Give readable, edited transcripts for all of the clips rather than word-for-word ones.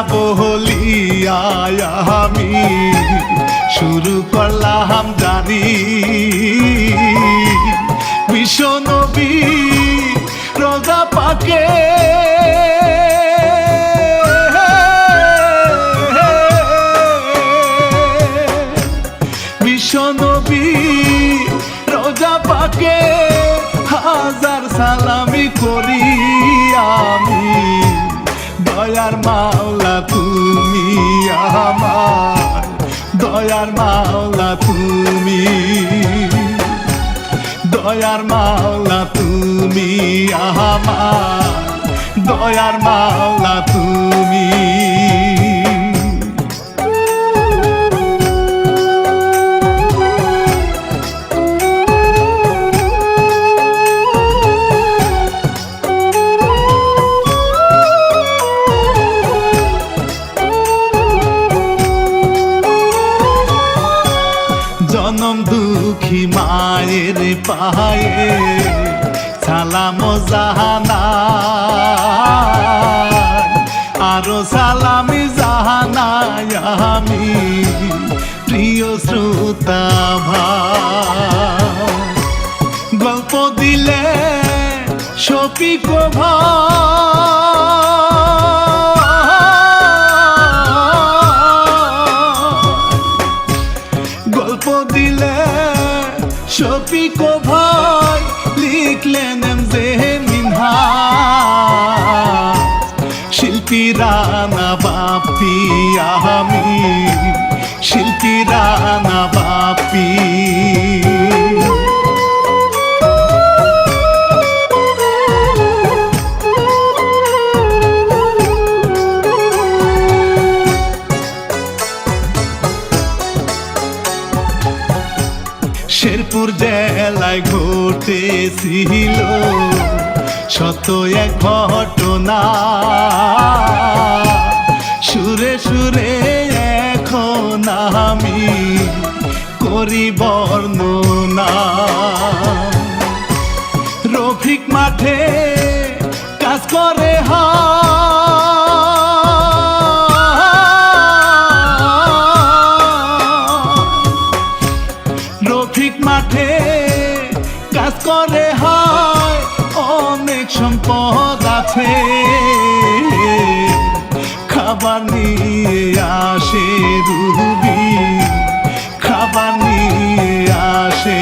বলিয়া আমি শুরু করলাম জানি বিশ্ব নবী রোজা পাকে বিশ্ব নবী রোজা পাকে হাজার সালামি করি আমি দয়ার মাওলা তুমি আমার দয়ার মাওলা তুমি দয়ার মাওলা তুমি আমার দয়ার মাওলা তুমি জনম দুঃখী মায়ের পায়ে সালাম জাহানা আরো সালামি জাহানায় আমি প্রিয় শ্রোতা ভাই গল্প দিলে শফিক গল্প দিলে শফিক ভাই লিখলেন এমজে মিনহাজ শিল্পী রানা বাপি আমি শিল্পী রানা বাপি শেরপুর জেলায় ঘটেছিল শত এক ঘটনা সুরে সুরে এখন আমি করি বর্ণনা রফিক মাঠে কাজ করে রফিক মাঠে কাজ করে হয় অনেক সম্পদ আছে খাবার নিয়ে আসে রুবি খাবার নিয়ে আসে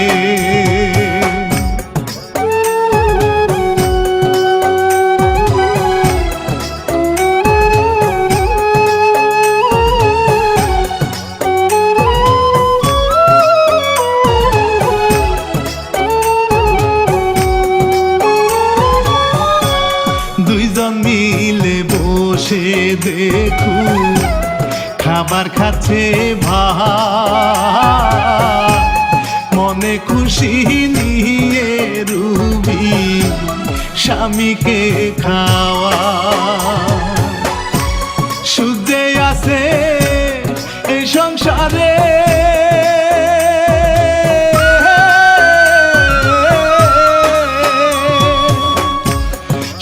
দুইজন মিলে বসে দেখু খাবার খাচ্ছে ভাই মনে খুশি নিয়ে রুবি স্বামীকে খাওয়া সুখ যে আছে এই সংসারে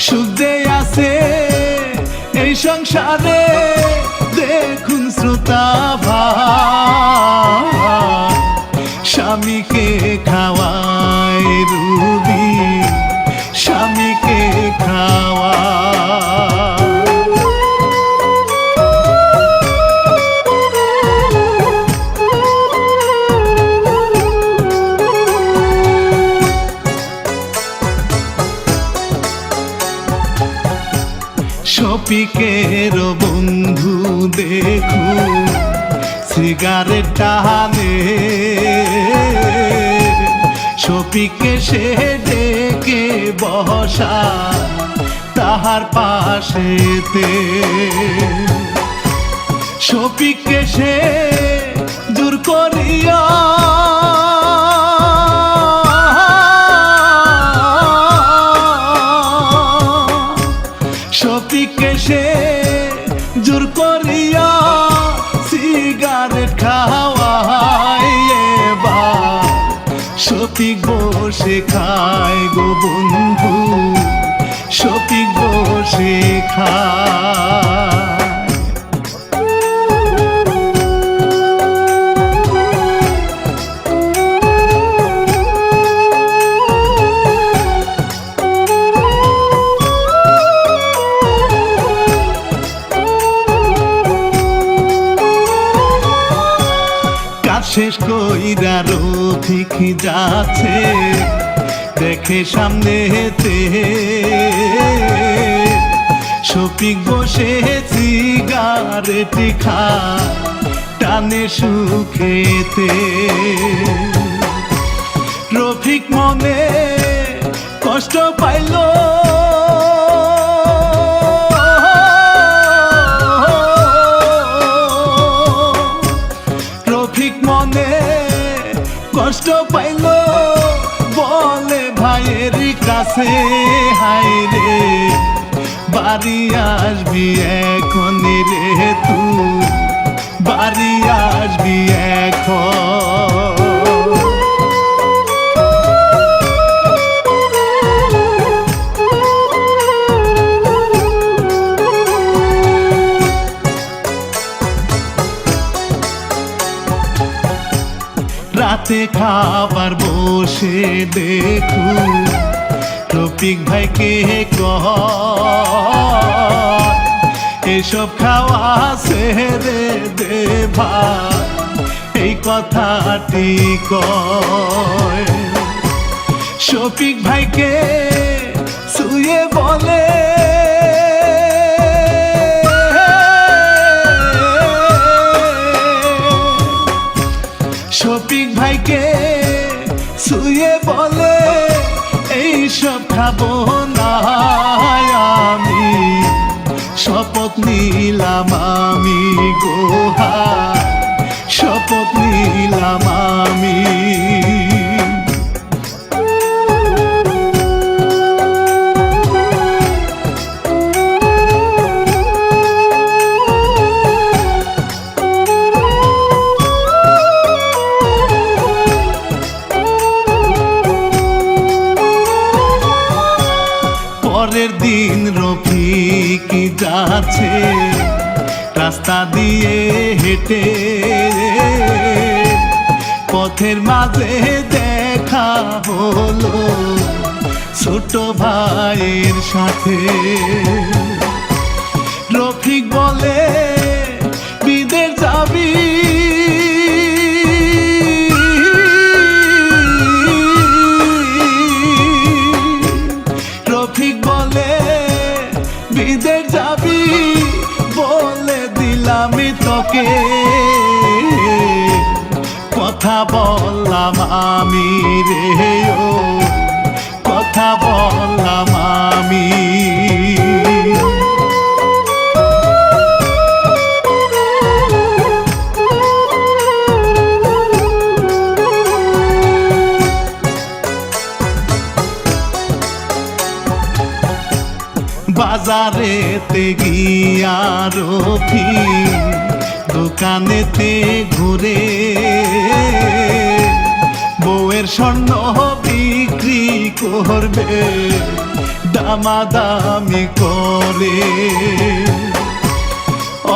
সুখ যে আছে এই সংসারে দেখুন শ্রোতা ভাই স্বামীকে খাওয়ায় রুবি স্বামীকে খাওয়া শফিকের বন্ধু দেখু সিগারেট টানে শফিককে সে ডেকে বসা তাহার পাশেতে শফিককে সে দূর করিয়া শফিককে সে জোর করিয়া সিগারেট খাওয়ায় এবার শফিক বসে খায় গো বন্ধু শফিক বসে খায় শেষ কইরা রফিক যাচ্ছে দেখে সামনেতে শফিক বসে সিগারেট খা টানে সুখেতে রফিক মনে কষ্ট পাইল রফিক মনে কষ্ট পাইল বলে ভাইয়ের কাছে হায়রে বাড়ি আসবি এখন রে তুই বাড়ি আসবি এখন রাতে খাবার বসে দেখু রফিক ভাইকে কহ এসব খাওয়া ছেড়ে দে ভাই এই কথাটি কয় শফিক ভাইকে শুয়ে বলে শফিক ভাইকে শুয়ে বলে এইসব খাবো না আমি শপথ নিলাম আমি গোহা শপথ নিলাম আমি পরের দিন রফিক যাচ্ছে রাস্তা দিয়ে হেঁটে পথের মাঝে দেখা হলো ছোট ভাইয়ের সাথে রফিক বলে বিদেশ যাবি রফিক বলে বিদেশ যাবি বলে দিলাম তোকে কথা বললাম আমি রে ও কথা বললাম আমি বাজারেতে গিয়া রফিক দোকানেতে ঘুরে বউয়ের স্বর্ণ বিক্রি করবে দামাদামি করে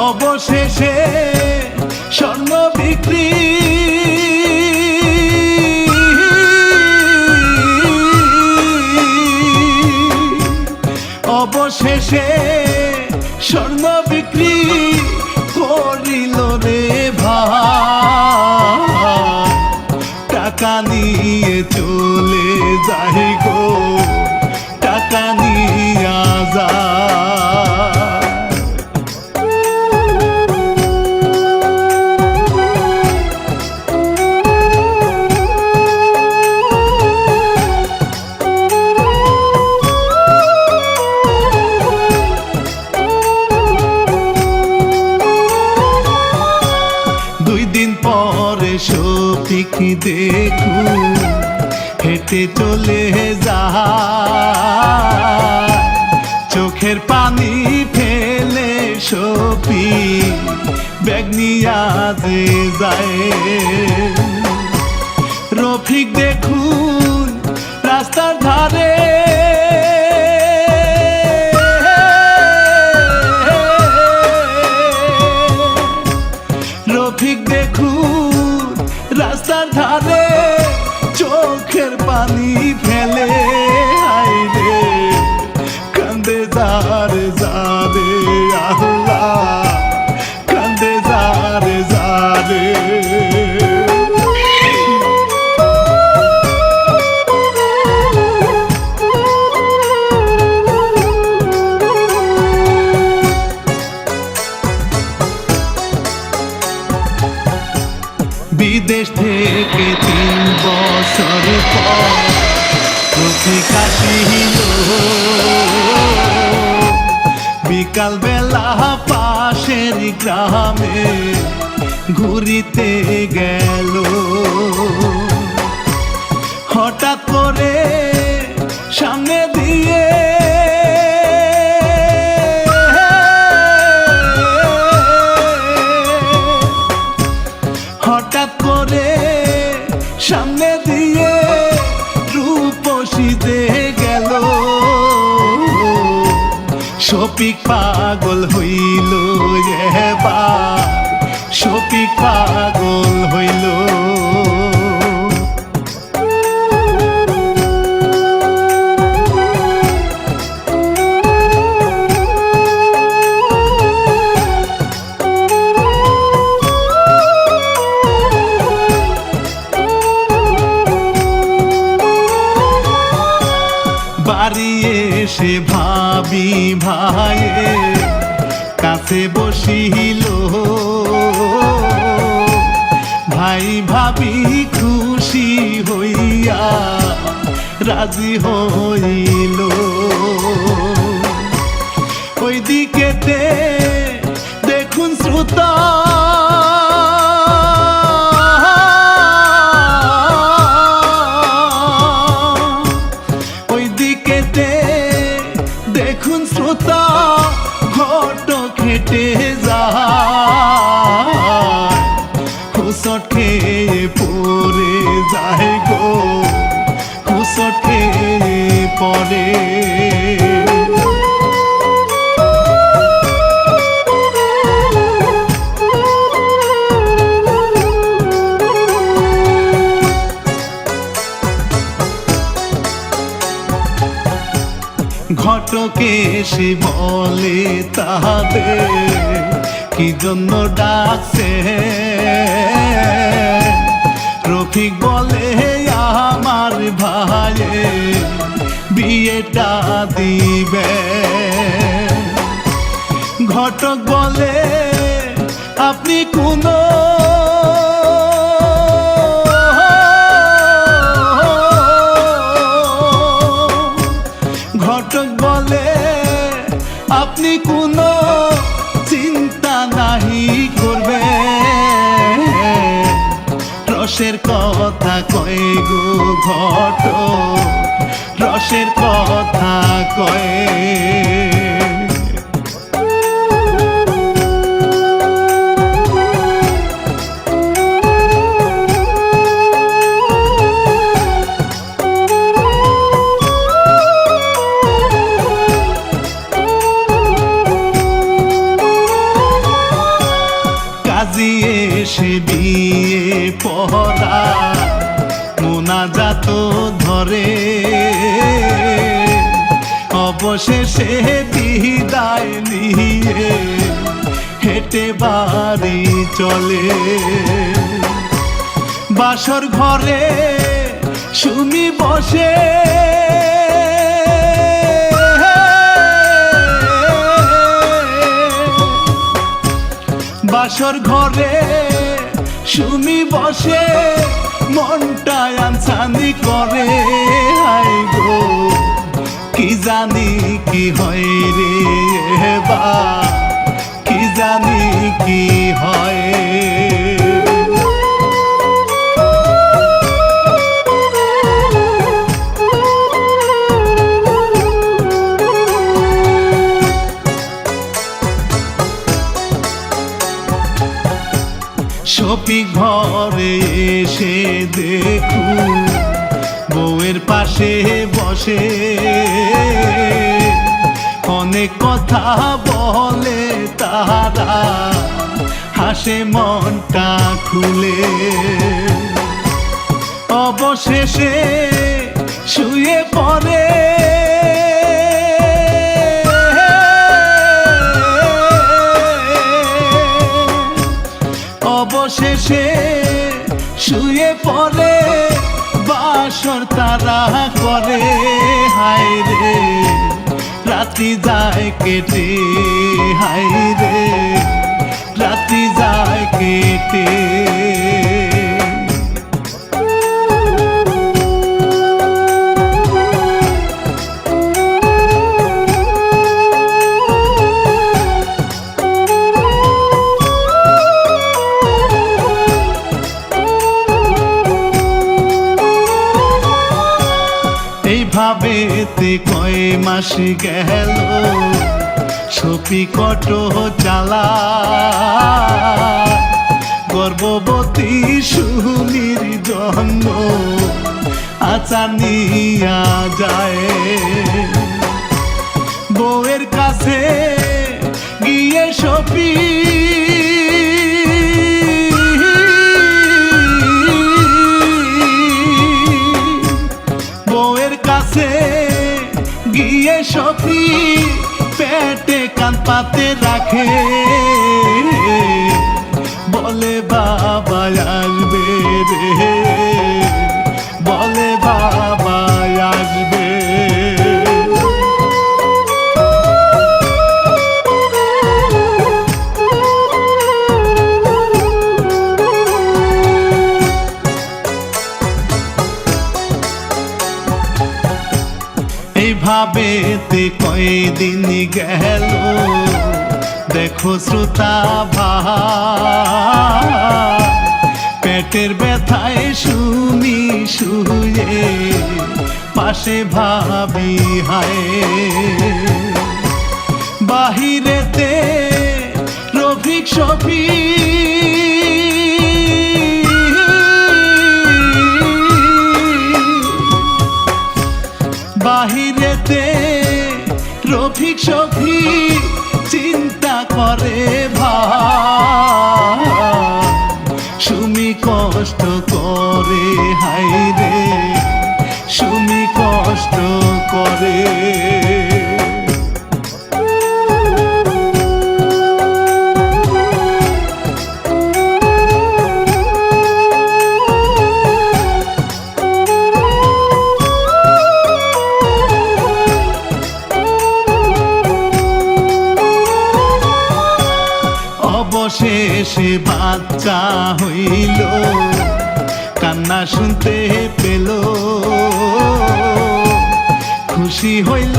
অবশেষে স্বর্ণ বিক্রি অবশেষে স্বর্ণ বিক্রি করিল রে ভাই টাকা নিয়ে চলে যাই গো টাকা নিয়ে যায় পরে শফিক দেখু হেঁটে চলে যায় চোখের পানি ফেলে শফিক ব্যাগ নিয়া যে যায় রফিক দেখুন রাস্তার ধারে রফিক দেখুন রাস্তার ধারে চোখের পানি ফেলে আইরে কান্দে যারে যারে আল্লাহ কান্দে যারে যারে আসিল বিকাল বেলা পাশের গ্রামে ঘুরিতে গেল হঠাৎ করে সামনে দিয়ে হঠাৎ করে সামনে দিয়ে রূপসীতে গেল শফিক পাগল হইল এবার শফিক পাগল হইল বাড়ি এসে ভাবি ভাইয়ে কাছে বসিল ভাই ভাবি খুশি হইয়া রাজি হইল ওইদিকেতে দেখুন শ্রোতা দেখুন শ্রোতা ঘট খেটে যায় হুসট খেয়ে পড়ে যায় গো হুসট খেয়ে পড়ে ঘটকে সে বলে তাদের কি জন্য ডাকছে রফিক বলে আমার ভাইয়ে বিয়েটা দিবে ঘটক বলে আপনি কোন ঘটক বলে আপনি কোনো চিন্তা নাহি করবে রসের কথা কয় গো ঘটক রসের কথা কয় কাজী এসে বিয়ে পড়া মোনাজাত ধরে অবশেষে বিদায় নিয়ে হেঁটে বাড়ি চলে বাসর ঘরে সুমি বসে বাসর ঘরে সুমি বসে মনটা আনসানি করে হাই গো কি জানি কি হয় রে বা কি জানি কি হয় শফিক ঘরে এসে দেখুন বউয়ের পাশে বসে অনেক কথা বলে তারা হাসে মনটা খুলে অবশেষে শুয়ে পড়ে অবশেষে শুয়ে পড়ে বাসর তারা করে হায় রে রাত্রি যায় কেটে হায় রে রাত্রি যায় কেটে এইভাবেতে কয় মাস গেল সপি কত চালা গর্ভবতী সুমির জন্ম আচার নিয়া যায় বউয়ের কাছে গিয়ে সপি বউয়ের কাছে গিয়ে সপি পেটে কান পাতে রাখে বলে বাবা আসবে রে বলে বাবা আসবে এইভাবেতে কয়দিন গেল দেখো শ্রোতা ভাই পেটের ব্যথায় সুমি শুয়ে পাশে ভাবি হায় বাহিরেতে রফিক সফি বাহিরেতে রফিক সফি চিন্তা করে ভাই সুমি কষ্ট করে হায়রে সুমি কষ্ট করে অবশেষে বাচ্চা হইল কান্না শুনতে পেল খুশি হইল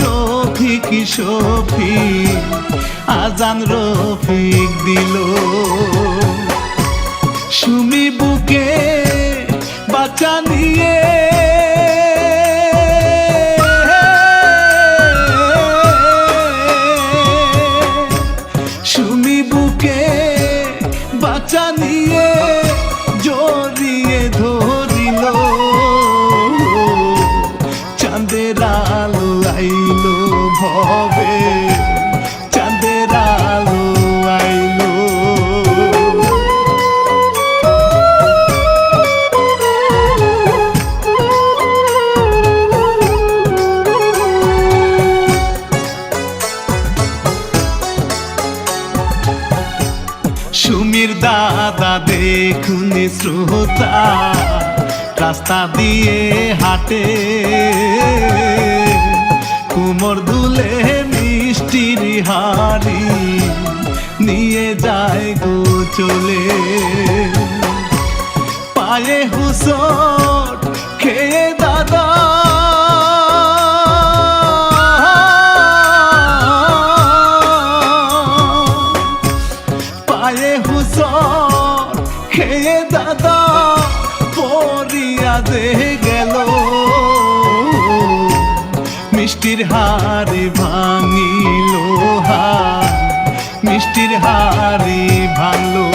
রফিক সফি আজান রফিক দিল সুমি বুকে বাচ্চা নিয়ে সুমি বুকে বাচ্চা নিয়ে জড়িয়ে ধরিল চাঁদের আলো আইলো ভবে চাঁদের আলো আইলো সুমির দাদা দেখুন শ্রোতা রাস্তা দিয়ে হাঁটে কুমোর দুলে মিষ্টির হাড়ি নিয়ে যায় গো চলে পায়ে হুসট খেয়ে দাদা পায়ে হুসট খেয়ে দাদা পরিয়া দে গেল মিষ্টির হাড়ি ভাঙিল মিষ্টির হাড়ি ভাঙলো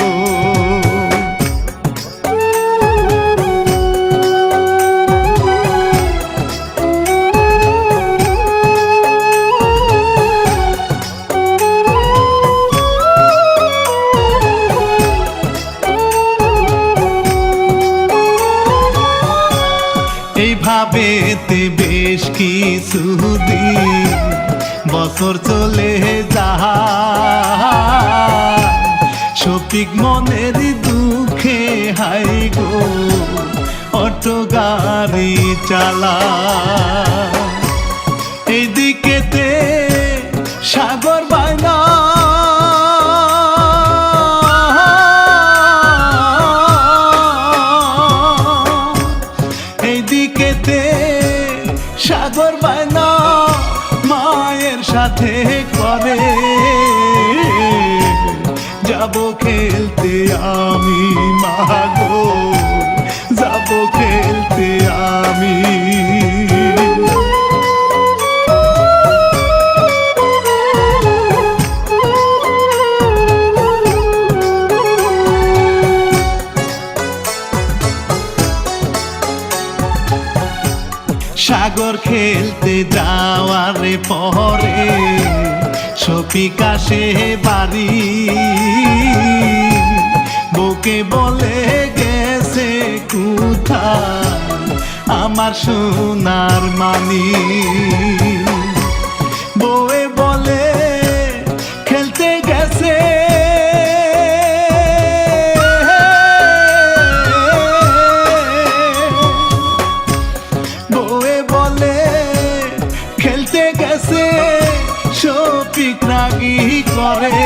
এইভাবেতে বেশ কিছুদিন বছর চলে যায় শফিক মনের দুঃখে হাই গো অটো গাড়ি চালা এইদিকেতে সাগর বায়না এইদিকেতে সাগর বায়না মায়ের সাথে করে যাব খেলতে আমি মাগো যাব খেলতে আমি খেলতে যাওয়ার পরে শফিক আসে বাড়ি, বউকে বলে গেছে কোথায় আমার সোনার মানি। বউয়ে বলে খেলতে গেছে, বউয়ে বলে খেলতে গেছে, শফিক রাগি করে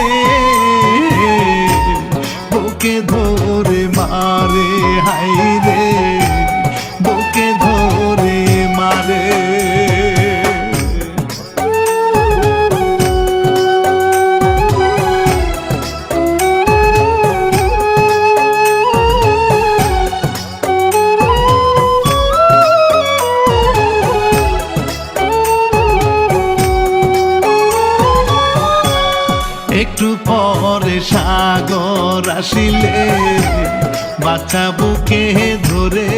বউকে ধরে মারে, হাই রে বউকে ধরে মারে। একটু পরে সাগর আসিলে বাচ্চা বুকে ধরে,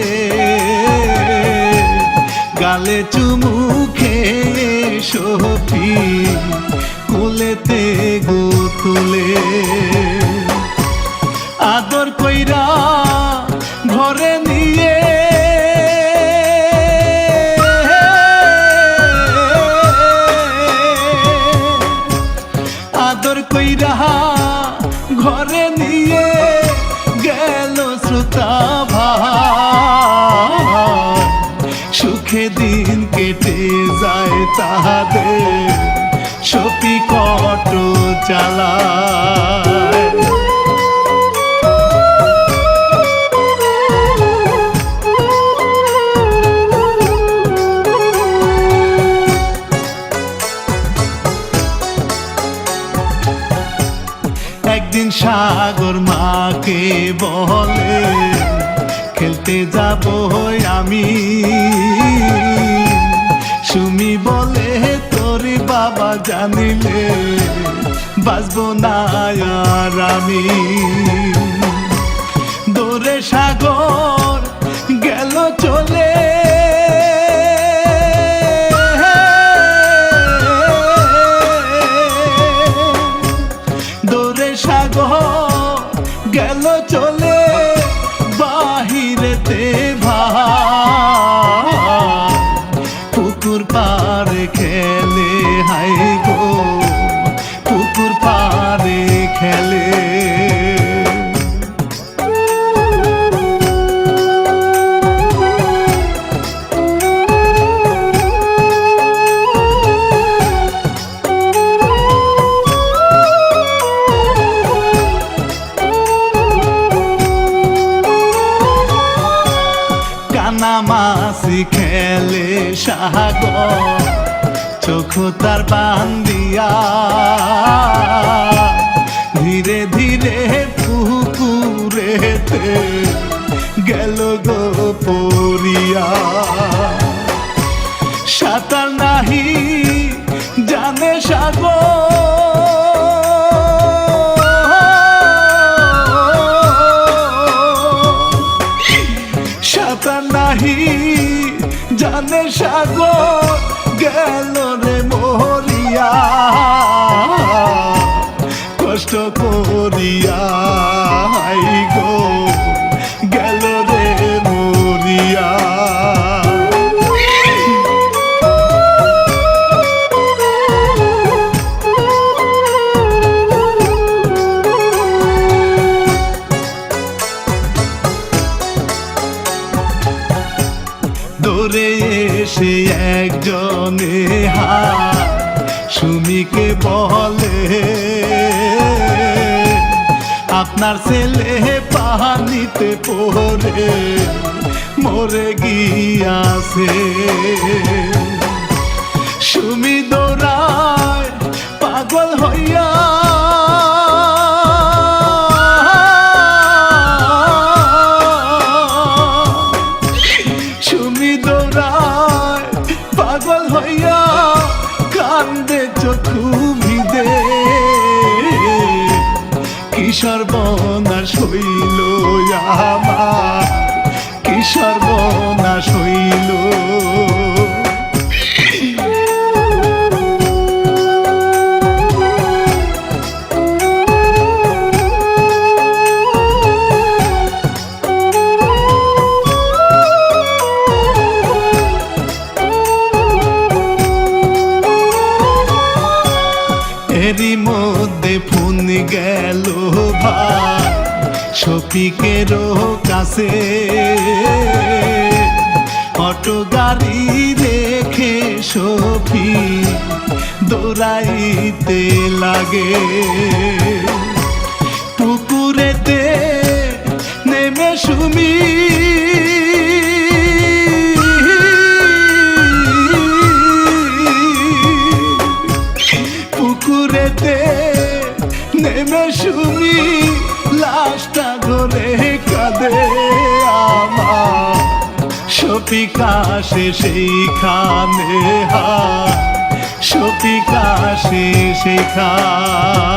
গালে চুমু খেয়ে শফিক কোলেতে গো তুলে, আদর কইরা ঘরে নিয়ে আদর কইরা ঘরে নিয়ে গেল শ্রোতা ভাই, সুখে দিন কেটে যায় তাদের, শফিক অটো চালায়। একদিন সাগর মাকে বলে খেলতে যাব আমি, সুমি বলে তোর বাবা জানিলে বাঁচবো না আর আমি। দৌড়ে সাগর গেল চলে, সাগর গেল চলে বাহিরেতে ভাই, পুকুর পাড়ে খেলে, হাই গো পুকুর পাড়ে খেলে। কানামাছি খেলে সাগর, চোখ তার বান্দিয়া, ধীরে ধীরে পুকুরেতে গেল গো পড়িয়া। সাঁতার নাহি জানে সাগর, সাঁতার নাহি জানে সাগর গেল রে মরিয়া, কষ্ট করিয়া, হাই গো গেল রে মরিয়া। দৌড়ে এসে একজনে সুমিকে বলে আপনার ছেলে পানিতে পড়ে মরে গিয়াছে। সুমি দৌড়ায় পাগল হইয়া, সুমি দৌড়ায় পাগল হইয়া, কান্দে চক্ষু ভিদে, কি সর্বনাশ হইল আমার, কি সর্বনাশ হইল। শফিকেরও কাছে অটো গাড়ি রেখে শফিক দৌড়াইতে লাগে পুকুরেতে নেমে সুমি পুকুরেতে নেমে সুমি লাশটা ধরে কাঁদে আমার শফিক আসে সেইখানে শফিক আসে সেইখানে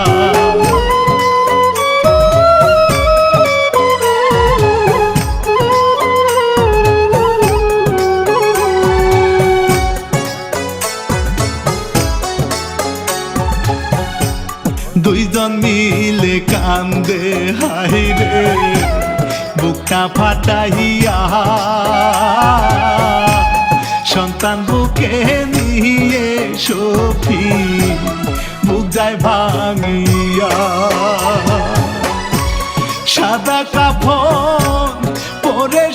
দুইজন মিলে কান্দে হাইরে বুকটা ফাটাইয়া সন্তান বুকে নিয়ে শফিক বুক যায় ভাঙিয়া সাদা কাফন পরে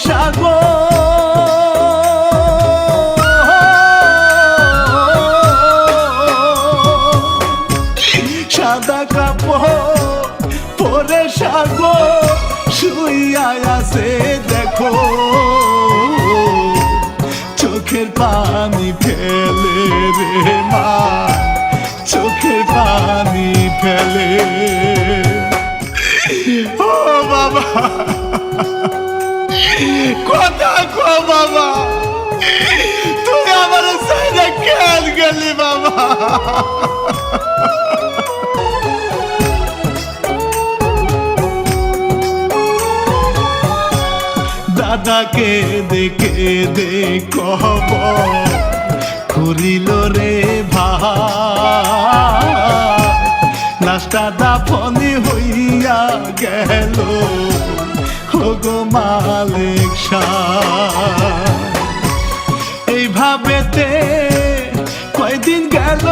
সাদা কাপড় পরে সাগর শুইয়া আছে দেখো চোখের পানি ফেলে রে মা চোখের পানি ফেলে ও বাবা কথা কো বাবা তুই আমার সাইডে কেন গেলি বাবা দাদাকে দেখে কব করিল রে ভাই লাশটা দাফনি হইয়া গেল গো মালিক সাহেব এইভাবেতে কয়দিন গেল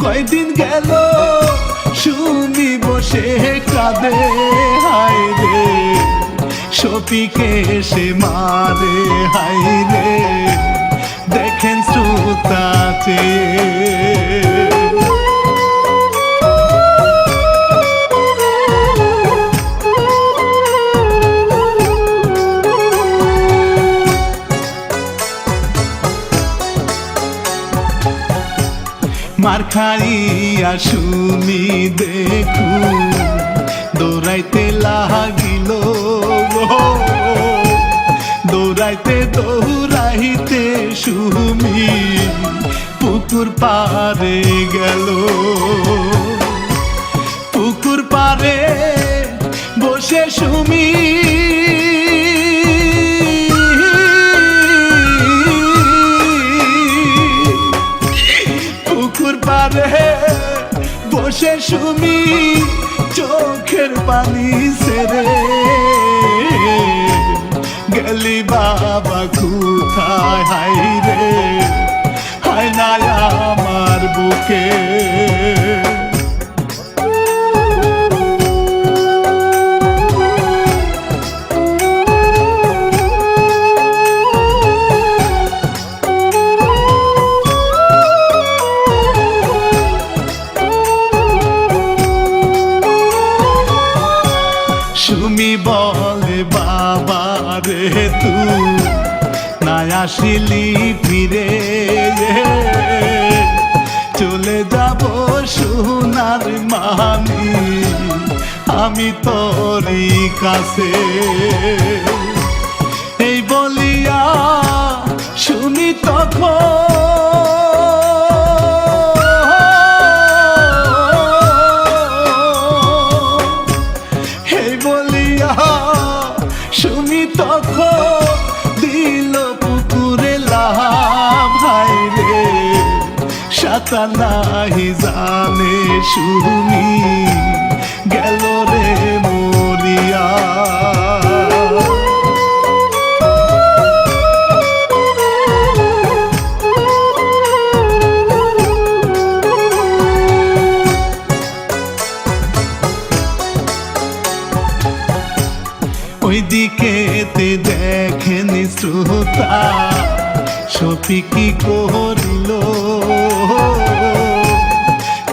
কয়দিন গেল শুনি বসে কাঁদে হায়রে শফিকে সে মারে হায়রে দেখেন শ্রোতাতে মার খাইয়া সুমি দেখু দৌড়াইতে লাগিল দৌড়াইতে সুমি পুকুর পারে গেল পুকুর পারে বসে সুমি পারে বসে সুমি চোখের পানি সেরে গেলি বাবা কোথায় হায়রে হায় না আমার বুকে সুমি বলে বাবা রে তুই না আসিলি ফিরে চলে যাব সোনার মানি আমি তোরই কাছে এই বলিয়া শুনি তখন সুমি তখন দিল পুকুরে লাভ হায়রে সাঁতার নাহি জানে সুমি গেল রে মরিয়া ওইদিকেতে দেখেনি শ্রোতা শফিক কি করিল,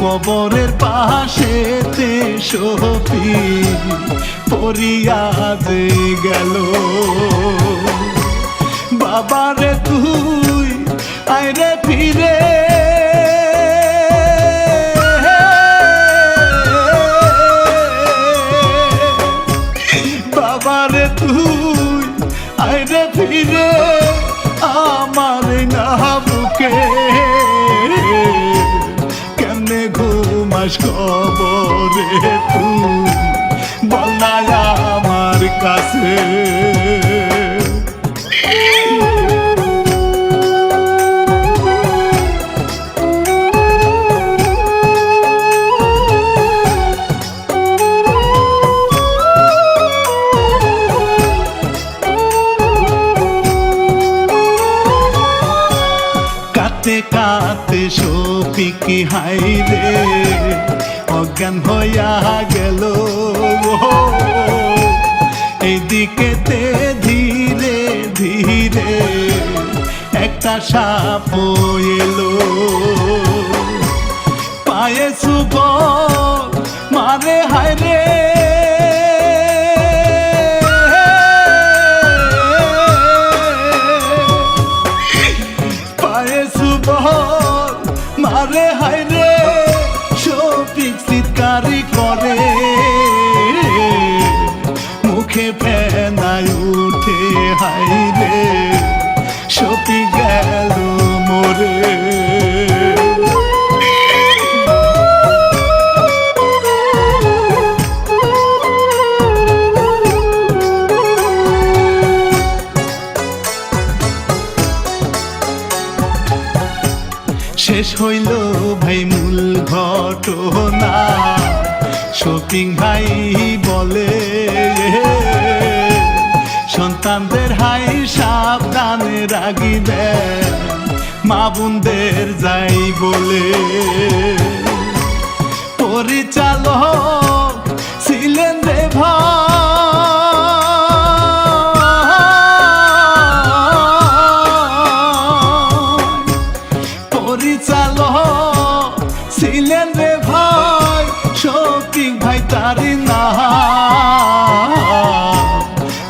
কবরের পাশেতে শফিক পড়িয়া যে গেল। বাবারে তুই আইরে ফিরে, বাবারে তুই আইরে ফিরে আমার না বুকে, কেমনে ঘুমাস কবরে তুই বল না আমার কাছে। কাঁদতে কাঁদতে শফিক হাইরে অজ্ঞান হইয়া গেল। এইদিকেতে ধীরে ধীরে একটা সাপ এলো, পায়ে সুব মারে হাইরে, পায়ে সুব মারে হাইরে, শফিক চিৎকারি করে, মুখে ফেনায় উঠে হাইরে, শফিক গেল মোরে। শেষ হইল ভাই মূল ঘটনা, শফিক ভাই বলে সন্তানদের হাই সাবধানে রাখিবেন, মা বোনদের যাই বলে। পরিচালক ছিলেন রে পরিচালক ছিলেন রে ভাই, শফিক ভাই তারি না,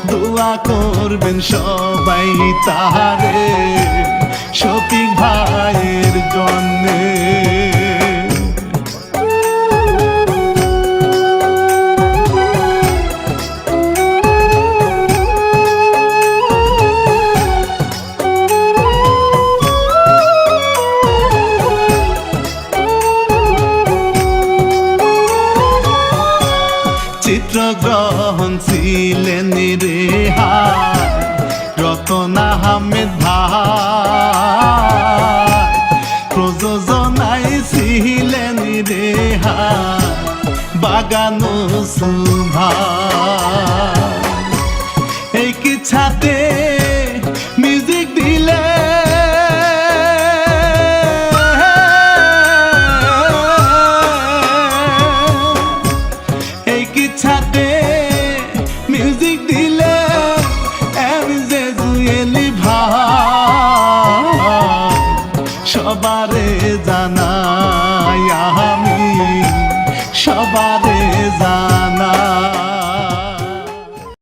দোয়া করবেন সবাই তারে শফিক ভাইয়ের জন্যে। চিত্রগ্রহণ ছিলেন রেহাই রতন আহমেদ ভাই, প্রযোজনায় ছিলেন রেহাই বাগানো সুভাই। এই কি ছাতে মিউজিক দিলে ছাতে মিউজিক দিলে এমজে জুয়েলি ভাই, সবারে জানাই আমি সবারে